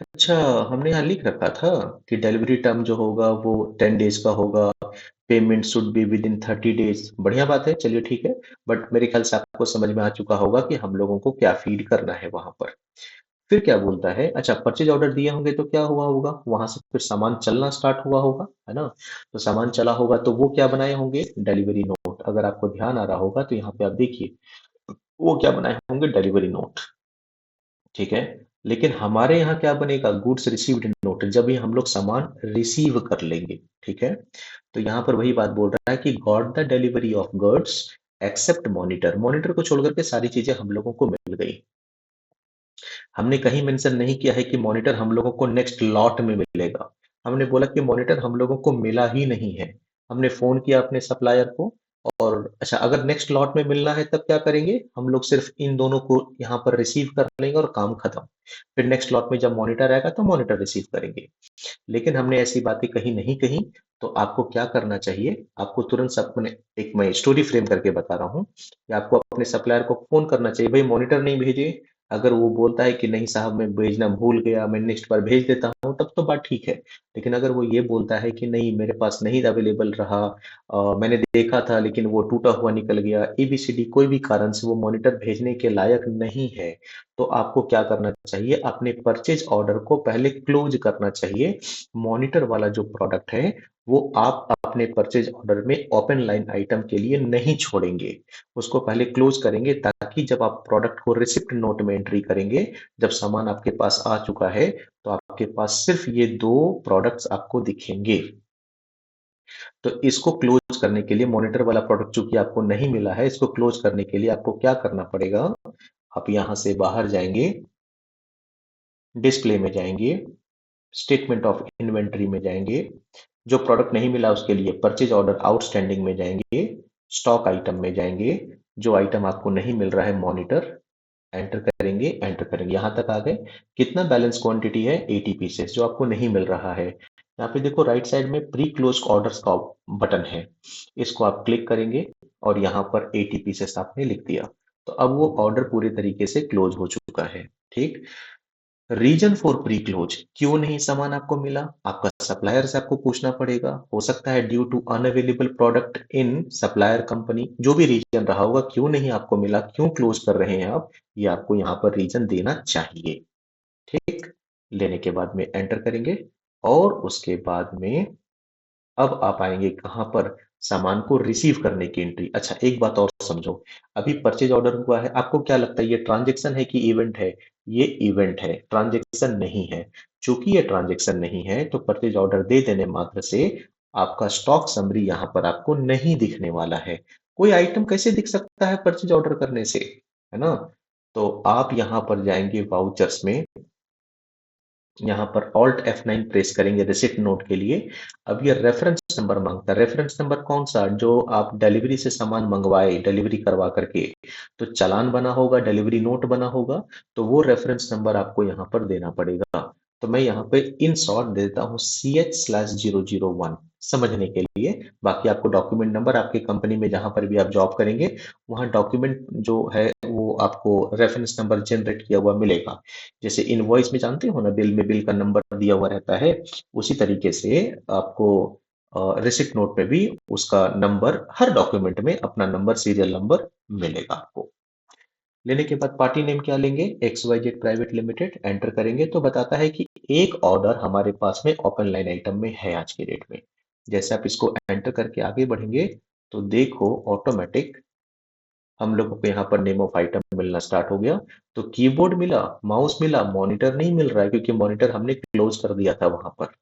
अच्छा, हमने यहाँ लिख रखा था कि डिलीवरी टर्म जो होगा वो 10 डेज का होगा। Payment should be with in 30 days. बढ़िया बात है, चलिए ठीक है। बट मेरे ख्याल से आपको समझ में आ चुका होगा कि हम लोगों को क्या फीड करना है वहां पर। फिर क्या बोलता है, अच्छा परचेज ऑर्डर दिए होंगे तो क्या हुआ होगा, वहां से फिर सामान चलना स्टार्ट हुआ होगा, है ना। तो सामान चला होगा तो वो क्या बनाए होंगे, डिलीवरी नोट। अगर आपको ध्यान आ रहा होगा तो यहाँ पे आप देखिए वो क्या बनाए होंगे, डिलीवरी नोट। ठीक है। लेकिन हमारे यहाँ क्या बनेगा, गुड्स रिसीव्ड नोट, जब भी हम लोग सामान रिसीव कर लेंगे। ठीक है। तो यहाँ पर वही बात बोल रहा है कि got the delivery of goods except monitor, monitor को छोड़ करके सारी चीजें हम लोगों को मिल गई। हमने कहीं मेंशन नहीं किया है कि मॉनिटर हम लोगों को नेक्स्ट लॉट में मिलेगा। हमने बोला कि मॉनिटर हम लोगों को मिला ही नहीं है। हमने फोन किया अपने सप्लायर को, और अच्छा अगर नेक्स्ट लॉट में मिलना है तब क्या करेंगे, हम लोग सिर्फ इन दोनों को यहाँ पर रिसीव कर लेंगे और काम खत्म। फिर नेक्स्ट लॉट में जब मॉनिटर आएगा तो मॉनिटर रिसीव करेंगे। लेकिन हमने ऐसी बातें कहीं नहीं कही। तो आपको क्या करना चाहिए, आपको तुरंत अपने, एक मैं स्टोरी फ्रेम करके बता रहा हूँ कि आपको अपने सप्लायर को फोन करना चाहिए, भाई मॉनिटर नहीं भेजे। अगर वो बोलता है कि नहीं साहब मैं भेजना भूल गया, मैं नेक्स्ट बार भेज देता हूँ, तब तो बात ठीक है। लेकिन अगर वो ये बोलता है कि नहीं मेरे पास नहीं अवेलेबल रहा, मैंने देखा था लेकिन वो टूटा हुआ निकल गया, एबीसीडी कोई भी कारण से वो मॉनिटर भेजने के लायक नहीं है, तो आपको क्या करना चाहिए, अपने परचेज ऑर्डर को पहले क्लोज करना चाहिए। मॉनिटर वाला जो प्रोडक्ट है वो आप अपने परचेज ऑर्डर में ओपन लाइन आइटम के लिए नहीं छोड़ेंगे, उसको पहले क्लोज करेंगे, ताकि जब आप प्रोडक्ट को रिसिप्ट नोट में एंट्री करेंगे, जब सामान आपके पास आ चुका है, तो आपके पास सिर्फ ये दो प्रोडक्ट्स आपको दिखेंगे। तो इसको क्लोज करने के लिए, मॉनिटर वाला प्रोडक्ट चूंकि आपको नहीं मिला है, इसको क्लोज करने के लिए आपको क्या करना पड़ेगा, आप यहां से बाहर जाएंगे, डिस्प्ले में जाएंगे, स्टेटमेंट ऑफ इन्वेंट्री में जाएंगे, जो प्रोडक्ट नहीं मिला उसके लिए परचेज ऑर्डर आउटस्टैंडिंग में जाएंगे, स्टॉक आइटम में जाएंगे, जो आइटम आपको नहीं मिल रहा है मॉनिटर, एंटर करेंगे, एंटर करेंगे, यहां तक आ गए। कितना बैलेंस क्वांटिटी है, 80 पीसेस, जो आपको नहीं मिल रहा है। यहाँ पे देखो राइट साइड में प्री क्लोज ऑर्डर्स का बटन है, इसको आप क्लिक करेंगे और यहाँ पर 80 पीसेस आपने लिख दिया। तो अब वो ऑर्डर पूरे तरीके से क्लोज हो चुका है। ठीक। रीजन फॉर प्री क्लोज, क्यों नहीं सामान आपको मिला, आपका सप्लायर से आपको पूछना पड़ेगा। हो सकता है due to unavailable product in supplier company, जो भी रीजन रहा होगा, क्यों नहीं आपको मिला, क्यों क्लोज कर रहे हैं आप, ये आपको यहाँ पर रीजन देना चाहिए। ठीक। लेने के बाद में एंटर करेंगे, और उसके बाद में अब आप आएंगे कहां पर, सामान को रिसीव करने की एंट्री। अच्छा एक बात और समझो, अभी परचेज ऑर्डर हुआ है, आपको क्या लगता है ये ट्रांजेक्शन है कि इवेंट है, ये इवेंट है, ट्रांजेक्शन नहीं है। चूंकि ये ट्रांजेक्शन नहीं है तो परचेज ऑर्डर दे देने मात्र से आपका स्टॉक समरी यहां पर आपको नहीं दिखने वाला है। कोई आइटम कैसे दिख सकता है परचेज ऑर्डर करने से, है ना। तो आप यहां पर जाएंगे वाउचर्स में, यहाँ पर ऑल्ट F9 प्रेस करेंगे रिसिप्ट नोट के लिए। अब ये रेफरेंस नंबर मांगता है, रेफरेंस नंबर कौन सा, जो आप डिलीवरी से सामान मंगवाए डिलीवरी करवा करके, तो चालान बना होगा, डिलीवरी नोट बना होगा, तो वो रेफरेंस नंबर आपको यहाँ पर देना पड़ेगा। तो मैं यहाँ पे इन शॉर्ट देता हूँ CH/001 समझने के लिए। बाकी आपको डॉक्यूमेंट नंबर आपके कंपनी में जहां पर भी आप जॉब करेंगे, वहां डॉक्यूमेंट जो है वो आपको रेफरेंस नंबर जनरेट किया हुआ मिलेगा। जैसे इनवॉइस में जानते हो ना, बिल में बिल का नंबर दिया हुआ रहता है, उसी तरीके से आपको रिसिप्ट नोट में भी उसका नंबर, हर डॉक्यूमेंट में अपना नंबर, सीरियल नंबर मिलेगा आपको। लेने के बाद पार्टी नेम क्या लेंगे, XYZ प्राइवेट लिमिटेड, एंटर करेंगे तो बताता है कि एक ऑर्डर हमारे पास में ओपन लाइन आइटम में है आज के डेट में। जैसे आप इसको एंटर करके आगे बढ़ेंगे तो देखो ऑटोमेटिक हम लोगों को यहाँ पर नेम ऑफ आइटम मिलना स्टार्ट हो गया। तो कीबोर्ड मिला, माउस मिला, मॉनिटर नहीं मिल रहा है क्योंकि मॉनिटर हमने क्लोज कर दिया था वहां पर,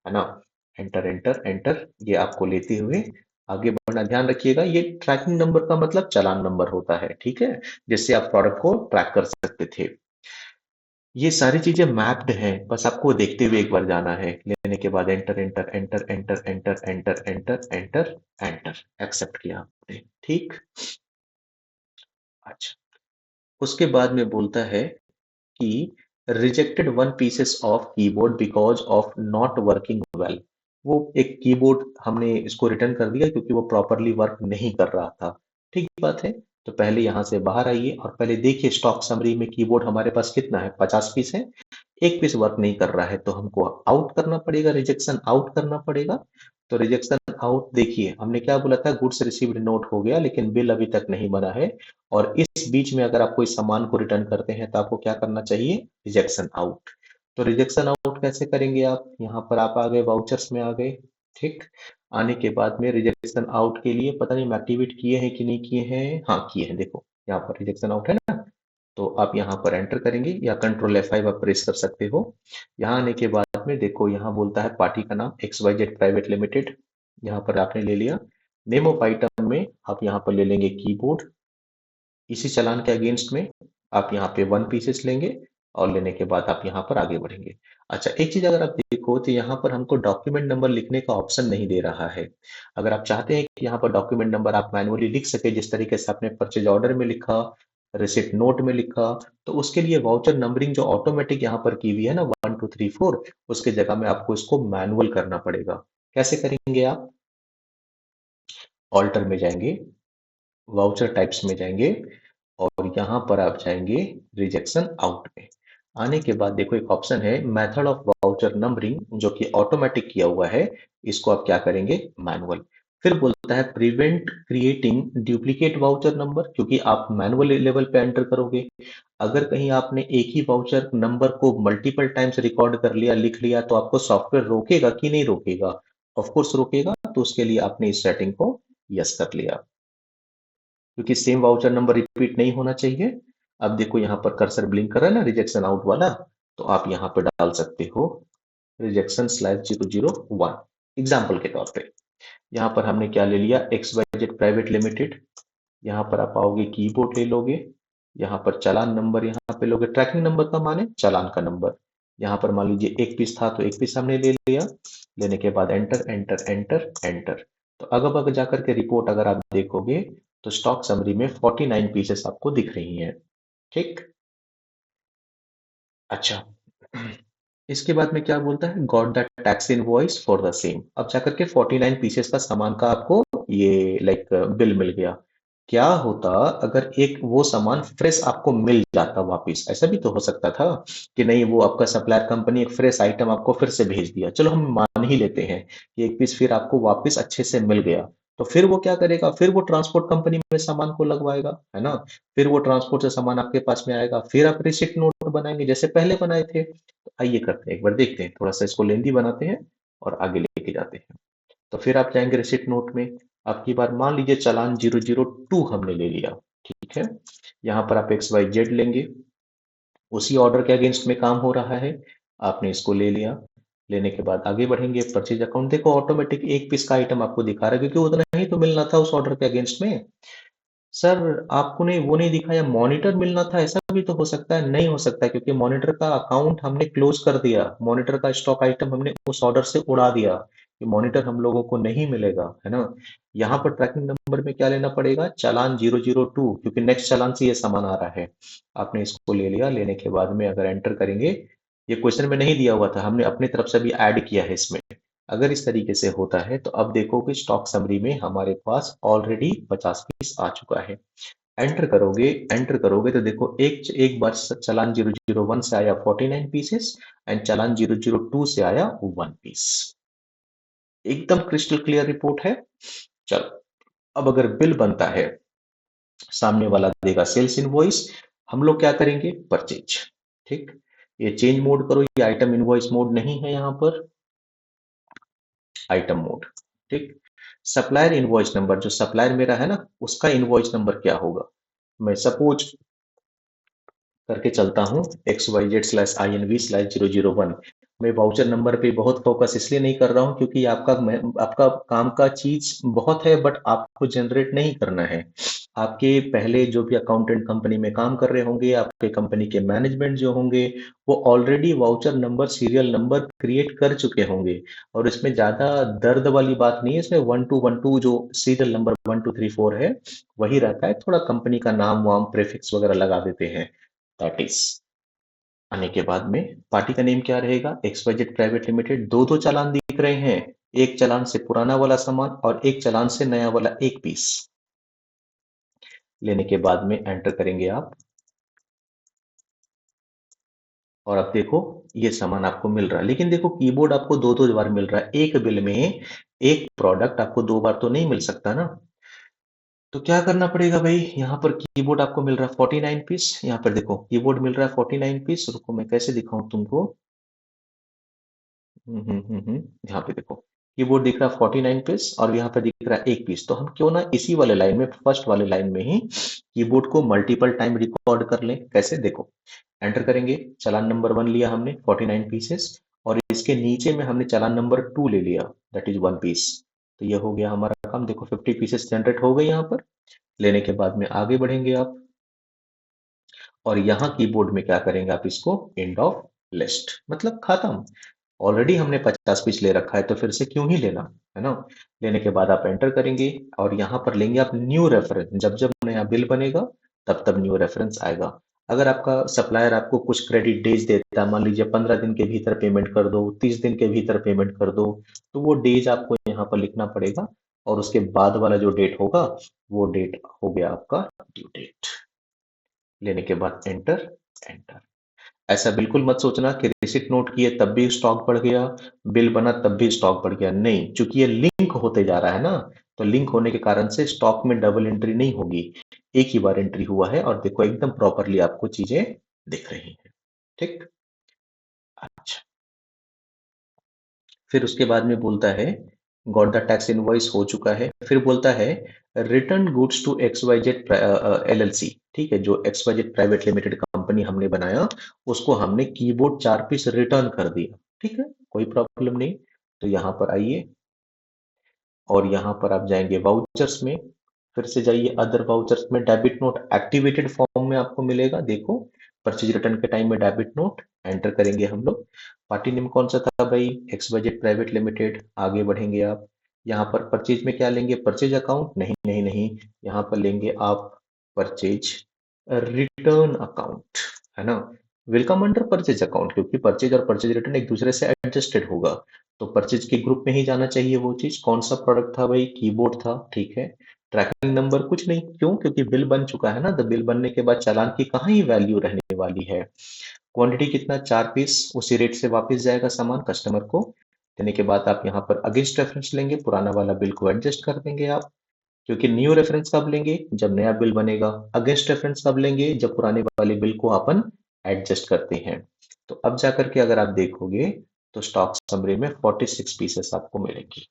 है ना। एंटर एंटर एंटर, ये आपको लेते हुए आगे बढ़ना। ध्यान रखिएगा ये ट्रैकिंग नंबर का मतलब चालान नंबर होता है, ठीक है, जिससे आप प्रोडक्ट को ट्रैक कर सकते थे। ये सारी चीजें मैप्ड हैं, बस आपको देखते हुए एक बार जाना है। लेने के बाद enter enter enter enter enter enter enter enter enter, accept किया आपने। ठीक। अच्छा उसके बाद में बोलता है कि rejected one pieces of keyboard because of not working well. वो एक कीबोर्ड हमने इसको रिटर्न कर दिया क्योंकि वो प्रॉपरली वर्क नहीं कर रहा था। ठीक बात है। तो पहले यहाँ से बाहर आइए और पहले देखिए स्टॉक समरी में कीबोर्ड हमारे पास कितना है, 50 पीस है। एक पीस वर्क नहीं कर रहा है तो हमको आउट करना पड़ेगा, रिजेक्शन आउट करना पड़ेगा। तो रिजेक्शन आउट देखिए, हमने क्या बोला था, गुड्स रिसीव्ड नोट हो गया लेकिन बिल अभी तक नहीं बना है। और इस बीच में अगर आप कोई सामान को रिटर्न करते हैं तो आपको क्या करना चाहिए, रिजेक्शन आउट। तो रिजेक्शन आउट कैसे करेंगे आप, यहाँ पर आप आ गए, वाउचर्स में आ गए। ठीक, आने के बाद में रिजेक्शन आउट के लिए पता नहीं मैं एक्टिवेट किए हैं कि नहीं किए हैं, हाँ किए हैं, देखो यहाँ पर रिजेक्शन आउट है ना। तो आप यहाँ पर एंटर करेंगे या कंट्रोल F5 आप प्रेस कर सकते हो। यहाँ आने के बाद में देखो, यहाँ बोलता है पार्टी का नाम XYZ प्राइवेट लिमिटेड, यहाँ पर आपने ले लिया। नेम ऑफ आइटम में आप यहाँ पर ले लेंगे कीबोर्ड। इसी चालान के अगेंस्ट में आप यहाँ पे 1 पीसेस लेंगे और लेने के बाद आप यहाँ पर आगे बढ़ेंगे। अच्छा, एक चीज अगर आप देखो तो यहाँ पर हमको डॉक्यूमेंट नंबर लिखने का ऑप्शन नहीं दे रहा है। अगर आप चाहते हैं कि यहाँ पर डॉक्यूमेंट नंबर आप मैनुअली लिख सके, जिस तरीके से आपने परचेज ऑर्डर में लिखा, रिसिप्ट नोट में लिखा, तो उसके लिए वाउचर नंबरिंग जो ऑटोमेटिक यहाँ पर की हुई है ना 1 2 3 4, उसके जगह में आपको इसको मैनुअल करना पड़ेगा। कैसे करेंगे आप, ऑल्टर में जाएंगे, वाउचर टाइप्स में जाएंगे और यहाँ पर आप जाएंगे रिजेक्शन आउट में। आने के बाद देखो एक ऑप्शन है मेथड ऑफ वाउचर नंबरिंग, जो कि ऑटोमेटिक किया हुआ है, इसको आप क्या करेंगे, मैनुअल। फिर बोलता है prevent creating duplicate voucher number, क्योंकि आप मैनुअल लेवल पे एंटर करोगे। अगर कहीं आपने एक ही वाउचर नंबर को मल्टीपल टाइम्स रिकॉर्ड कर लिया, लिख लिया, तो आपको सॉफ्टवेयर रोकेगा कि नहीं रोकेगा, ऑफ कोर्स रोकेगा। तो उसके लिए आपने इस सेटिंग को यस कर लिया, क्योंकि सेम वाउचर नंबर रिपीट नहीं होना चाहिए। अब देखो यहाँ पर कर्सर ब्लिंक कर रहा है ना रिजेक्शन आउट वाला, तो आप यहाँ पर डाल सकते हो रिजेक्शन/001 एग्जाम्पल के तौर पे। यहाँ पर हमने क्या ले लिया, XYZ प्राइवेट लिमिटेड। यहाँ पर आप आओगे, कीबोर्ड ले लोगे, यहाँ पर चालान नंबर यहाँ पे लोगे, ट्रैकिंग नंबर का माने चालान का नंबर। यहाँ पर मान लीजिए एक पीस था तो एक पीस हमने ले लिया, लेने के बाद एंटर एंटर एंटर एंटर। तो अगर जाकर के रिपोर्ट अगर आप देखोगे तो स्टॉक समरी में 49 पीसेस आपको दिख रही हैं। ठीक, अच्छा, इसके बाद में क्या बोलता है, got the tax invoice for the same. अब जाकर के 49 पीसेस का सामान का आपको ये लाइक बिल मिल गया। क्या होता अगर एक वो सामान फ्रेश आपको मिल जाता वापस, ऐसा भी तो हो सकता था कि नहीं, वो आपका सप्लायर कंपनी एक फ्रेश आइटम आपको फिर से भेज दिया, चलो हम मान ही लेते हैं कि एक पीस फिर आपको वापस अच्छे से मिल गया। तो फिर वो क्या करेगा, फिर वो ट्रांसपोर्ट कंपनी में सामान को लगवाएगा, है ना। फिर वो ट्रांसपोर्ट से सामान आपके पास में आएगा, फिर आप रिसिप्ट नोट बनाएंगे जैसे पहले बनाए थे। तो आइए करते हैं, एक बार देखते हैं, थोड़ा सा इसको लेंदी बनाते हैं और आगे लेके जाते हैं। तो फिर आप जाएंगे रिसिप्ट नोट में। अब की बार मान लीजिए चालान 002 हमने ले लिया, ठीक है। यहाँ पर आप XYZ लेंगे, उसी ऑर्डर के अगेंस्ट में काम हो रहा है, आपने इसको ले लिया। लेने के बाद आगे बढ़ेंगे, परचेज अकाउंट देखो ऑटोमेटिक एक पीस का आइटम आपको दिखा रहा है, क्योंकि उतना ही तो मिलना था उस ऑर्डर के अगेंस्ट में। सर आपको नहीं, वो नहीं दिखाया, मॉनिटर मिलना था, ऐसा भी तो हो सकता है, नहीं हो सकता है, क्योंकि मॉनिटर का अकाउंट हमने क्लोज कर दिया, मॉनिटर का स्टॉक आइटम हमने उस ऑर्डर से उड़ा दिया, कि मॉनिटर हम लोगों को नहीं मिलेगा, है ना। यहाँ पर ट्रैकिंग नंबर में क्या लेना पड़ेगा, चालान 002, क्योंकि नेक्स्ट चालान से ये सामान आ रहा है। आपने इसको ले लिया, लेने के बाद में अगर एंटर करेंगे, ये क्वेश्चन में नहीं दिया हुआ था, हमने अपनी तरफ से भी ऐड किया है इसमें। अगर इस तरीके से होता है तो अब देखो कि स्टॉक समरी में हमारे पास ऑलरेडी 50 पीस आ चुका है। एंटर करोगे तो देखो एक एक बार चालान 001 से आया 49 पीसेस एंड चालान 002 से आया 1 पीस। एकदम क्रिस्टल क्लियर रिपोर्ट है। चलो, अब अगर बिल बनता है, सामने वाला देगा सेल्स इनवॉइस, हम लोग क्या करेंगे, परचेज। ठीक, ये चेंज मोड करो, ये आइटम इनवॉइस मोड नहीं है, यहाँ पर आइटम मोड। ठीक, सप्लायर इनवॉइस नंबर, जो सप्लायर मेरा है ना, उसका इनवॉइस नंबर क्या होगा, मैं सपोज करके चलता हूँ XYZ/INV/001। मैं वाउचर नंबर पे बहुत फोकस इसलिए नहीं कर रहा हूँ क्योंकि आपका काम का चीज बहुत है, बट आपको जनरेट नहीं करना है। आपके पहले जो भी अकाउंटेंट कंपनी में काम कर रहे होंगे, आपके कंपनी के मैनेजमेंट जो होंगे, वो already voucher number, serial number create कर चुके होंगे। और इसमें ज्यादा दर्द वाली बात नहीं है, इसमें 1212 जो सीरियल नंबर 1234 है वही रहता है, थोड़ा कंपनी का नाम वाम प्रेफिक्स वगैरह लगा देते हैं, दैट इज। आने के बाद में पार्टी का नेम क्या रहेगा, XYZ प्राइवेट लिमिटेड। दो दो चालान दिख रहे हैं, एक चालान से पुराना वाला सामान और एक चालान से नया वाला एक पीस। लेने के बाद में एंटर करेंगे आप, और अब देखो ये सामान आपको मिल रहा है। लेकिन देखो कीबोर्ड आपको दो दो बार मिल रहा है, एक बिल में एक प्रोडक्ट आपको दो बार तो नहीं मिल सकता ना। तो क्या करना पड़ेगा भाई, यहाँ पर कीबोर्ड आपको मिल रहा है 49 पीस, यहाँ पर देखो कीबोर्ड मिल रहा है 49 पीस। रुको मैं कैसे दिखाऊं तुमको। यहाँ पे देखो कीबोर्ड दिख रहा है 49 पीस और यहाँ पे दिख रहा है एक पीस। तो हम क्यों ना इसी वाले लाइन में, फर्स्ट वाले लाइन में ही कीबोर्ड को मल्टीपल टाइम रिकॉर्ड कर लें। कैसे, देखो एंटर करेंगे, चालान नंबर 1 लिया हमने 49 पीसेस, और इसके नीचे में हमने चालान नंबर 2 ले लिया, दैट इज 1 पीस। तो ये हो गया हमारा काम। देखो 50 पीसेस जनरेट हो गए यहाँ पर। लेने के बाद में आगे बढ़ेंगे आप, और यहाँ कीबोर्ड में क्या करेंगे आप, इसको एंड ऑफ लिस्ट मतलब खत्म। ऑलरेडी हमने 50 पीस ले रखा है तो फिर से क्यों ही लेना, है ना। लेने के बाद आप एंटर करेंगे और यहाँ पर लेंगे आप न्यू रेफरेंस। जब जब नया बिल बनेगा तब तब न्यू रेफरेंस आएगा। अगर आपका सप्लायर आपको कुछ क्रेडिट डेज देता है, मान लीजिए 15 दिन के भीतर पेमेंट कर दो, 30 दिन के भीतर पेमेंट कर दो, तो वो डेज आपको यहाँ पर लिखना पड़ेगा, और उसके बाद वाला जो डेट होगा वो डेट हो गया आपका ड्यू डेट। लेने के बाद एंटर, एंटर। ऐसा बिल्कुल मत सोचना कि रिसिप्ट नोट किए तब भी स्टॉक बढ़ गया, बिल बना तब भी स्टॉक बढ़ गया। नहीं, चूंकि ये लिंक होते जा रहा है ना, तो लिंक होने के कारण से स्टॉक में डबल एंट्री नहीं होगी, एक ही बार एंट्री हुआ है। और देखो एकदम प्रॉपरली आपको चीजें दिख रही हैं। ठीक, अच्छा। फिर उसके बाद में बोलता है गॉट द टैक्स इनवॉइस, हो चुका है। फिर बोलता है return goods to X Y Z LLC. ठीक है, जो X Y Z private limited company हमने बनाया, उसको हमने कीबोर्ड 4 पीस रिटर्न कर दिया। ठीक है, कोई प्रॉब्लम नहीं। तो यहाँ पर आइए, और यहाँ पर आप जाएंगे वाउचर्स में, फिर से जाइए अदर वाउचर्स में, डेबिट नोट एक्टिवेटेड फॉर्म में आपको मिलेगा। देखो परचेज रिटर्न के टाइम में डेबिट नोट एंटर करेंगे हम लोग। पार्टी नेम कौन सा था भाई, एक्स बजट प्राइवेट लिमिटेड। आगे बढ़ेंगे आप, यहाँ पर परचेज में क्या लेंगे, परचेज अकाउंट, नहीं नहीं नहीं, यहाँ पर लेंगे आप परचेज रिटर्न अकाउंट, है ना। वेलकम अंडर परचेज अकाउंट, क्योंकि परचेज और परचेज रिटर्न एक दूसरे से एडजस्टेड होगा, तो परचेज के ग्रुप में ही जाना चाहिए वो चीज। कौन सा प्रोडक्ट था भाई, कीबोर्ड था, ठीक है। ट्रैकिंग नंबर कुछ नहीं, क्यों, क्योंकि बिल बन चुका है ना, तो बिल बनने के बाद चालान की कहाँ ही वैल्यू रहने वाली है। क्वांटिटी कितना, 4 पीस, उसी रेट से वापस जाएगा सामान कस्टमर को। देने के बाद आप यहाँ पर अगेंस्ट रेफरेंस लेंगे, पुराना वाला बिल को एडजस्ट कर देंगे आप, क्योंकि न्यू रेफरेंस कब लेंगे, जब नया बिल बनेगा। अगेंस्ट रेफरेंस कब लेंगे, जब पुराने वाले बिल को अपन एडजस्ट करते हैं। तो अब जाकर के अगर आप देखोगे तो स्टॉक समरी में 46 पीसेस आपको मिलेंगी।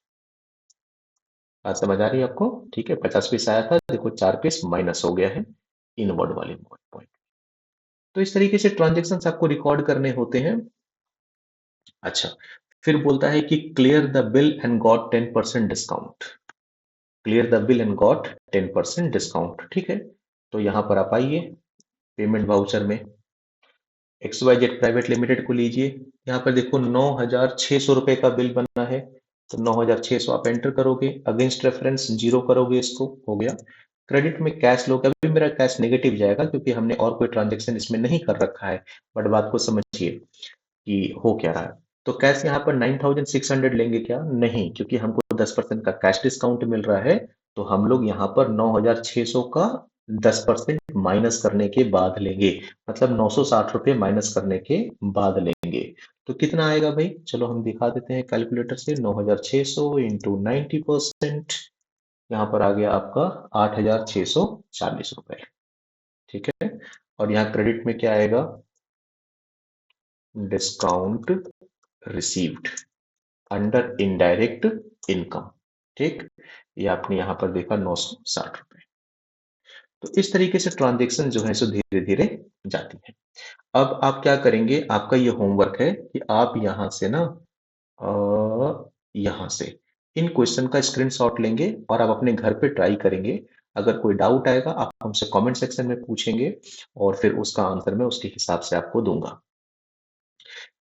बात समझ आ रही है आपको, ठीक है। 50 पीस आया था, देखो 4 पीस माइनस हो गया है इनवर्ड वाले पॉइंट। तो इस तरीके से ट्रांजेक्शन आपको रिकॉर्ड करने होते हैं। अच्छा, फिर बोलता है कि clear the bill and got 10% discount. Clear the bill and got 10% discount, ठीक है। तो यहां पर आप आइए, पेमेंट वाउचर में X Y Z private limited को लीजिए। यहाँ पर देखो 9,600 रुपए का बिल बना है, तो 9,600 आप एंटर करोगे, अगेंस्ट रेफरेंस जीरो करोगे, इसको हो गया। क्रेडिट में कैश लोगे, अभी मेरा कैश नेगेटिव जाएगा क्योंकि हमने और कोई ट्रांजेक्शन इसमें नहीं कर रखा है, बट बात को समझिए कि हो क्या रहा है। तो कैश यहाँ पर 9,600 लेंगे क्या, नहीं, क्योंकि हमको 10% का कैश डिस्काउंट मिल रहा है। तो हम लोग यहाँ पर 9,600 का 10% माइनस करने के बाद लेंगे, मतलब 960 रुपये माइनस करने के बाद लेंगे। तो कितना आएगा भाई, चलो हम दिखा देते हैं कैलकुलेटर से। 9,600 इंटू 90%, यहाँ पर आ गया आपका 8,640 रुपए, ठीक है। और यहाँ क्रेडिट में क्या आएगा, discount received under indirect income, ठीक। ये आपने यहां पर देखा 960 रुपए। तो इस तरीके से ट्रांजेक्शन जो है सो धीरे धीरे जाती है। अब आप क्या करेंगे, आपका ये होमवर्क है कि आप यहां से ना, यहां से इन क्वेश्चन का स्क्रीनशॉट लेंगे और आप अपने घर पे ट्राई करेंगे। अगर कोई डाउट आएगा आप हमसे कमेंट सेक्शन में पूछेंगे, और फिर उसका आंसर मैं उसके हिसाब से आपको दूंगा।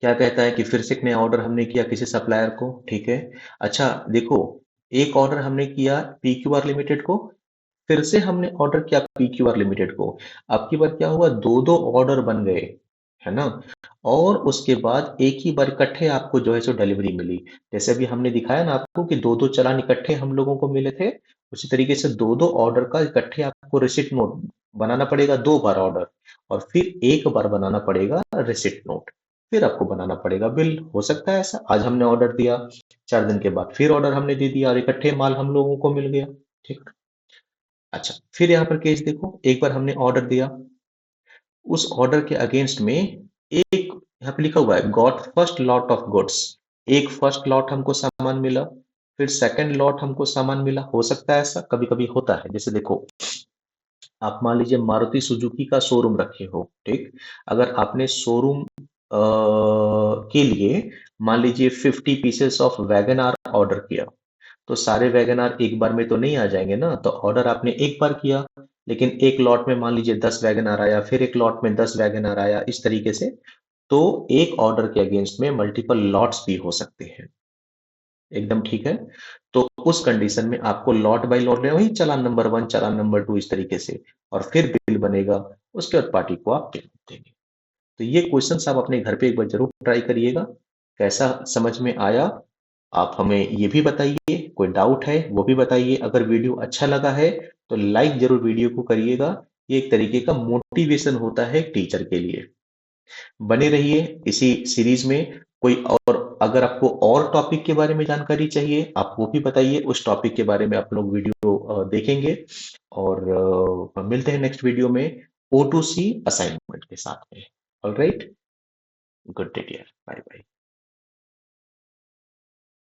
क्या कहता है कि फिर से एक नया ऑर्डर हमने किया किसी सप्लायर को, ठीक है। अच्छा देखो, एक ऑर्डर हमने किया पीक्यूआर लिमिटेड को, फिर से हमने ऑर्डर किया पीक्यूआर लिमिटेड को। अब की बार क्या हुआ, दो दो ऑर्डर बन गए। है ना? और उसके बाद एक ही बार इकट्ठे आपको जो है सो डिलीवरी मिली। जैसे अभी हमने दिखाया ना आपको कि 2-2 चालान इकट्ठे हम लोगों को मिले थे, उसी तरीके से 2-2 ऑर्डर का इकट्ठे आपको रिसिप्ट नोट बनाना पड़ेगा 2 बार ऑर्डर, और फिर 1 बार बनाना पड़ेगा रिसिप्ट नोट। फिर आपको बनाना पड़ेगा बिल। हो सकता है ऐसा, आज हमने ऑर्डर दिया, 4 दिन के बाद फिर ऑर्डर हमने दे दिया और इकट्ठे माल हम लोगों को मिल गया। ठीक। अच्छा, फिर यहाँ पर केस देखो, एक बार हमने ऑर्डर दिया, उस ऑर्डर के अगेंस्ट में एक यहाँ पे लिखा हुआ है got first lot of goods. एक फर्स्ट लॉट हमको सामान मिला, फिर सेकंड लॉट हमको सामान मिला। हो सकता है ऐसा, कभी कभी होता है। जैसे देखो, आप मान लीजिए मारुति सुजुकी का शोरूम रखे हो, ठीक? अगर आपने शोरूम के लिए मान लीजिए 50 pieces of wagon R order किया, तो सारे वैगन आर एक बार में तो नहीं आ जाएंगे ना। तो ऑर्डर आपने एक बार किया, लेकिन एक लॉट में मान लीजिए 10 वैगन आर आया, फिर एक लॉट में 10 वैगन आर आया, इस तरीके से। तो एक ऑर्डर के अगेंस्ट में मल्टीपल लॉट्स भी हो सकते हैं। एकदम ठीक है। तो उस कंडीशन में आपको लॉट बाय लॉट लेना, वही चालान नंबर 1, चालान नंबर 2, इस तरीके से, और फिर बिल बनेगा। उसके बाद पार्टी को आप पेमेंट देंगे। तो ये क्वेश्चन आप अपने घर पे एक बार जरूर ट्राई करिएगा। कैसा समझ में आया, आप हमें ये भी बताइए। कोई डाउट है वो भी बताइए। अगर वीडियो अच्छा लगा है तो लाइक जरूर वीडियो को करिएगा। ये एक तरीके का मोटिवेशन होता है एक टीचर के लिए। बने रहिए इसी सीरीज में। कोई और अगर आपको और टॉपिक के बारे में जानकारी चाहिए, आप वो भी बताइए। उस टॉपिक के बारे में आप लोग वीडियो देखेंगे। और मिलते हैं नेक्स्ट वीडियो में O2C असाइनमेंट के साथ में। All right, good day dear, bye bye.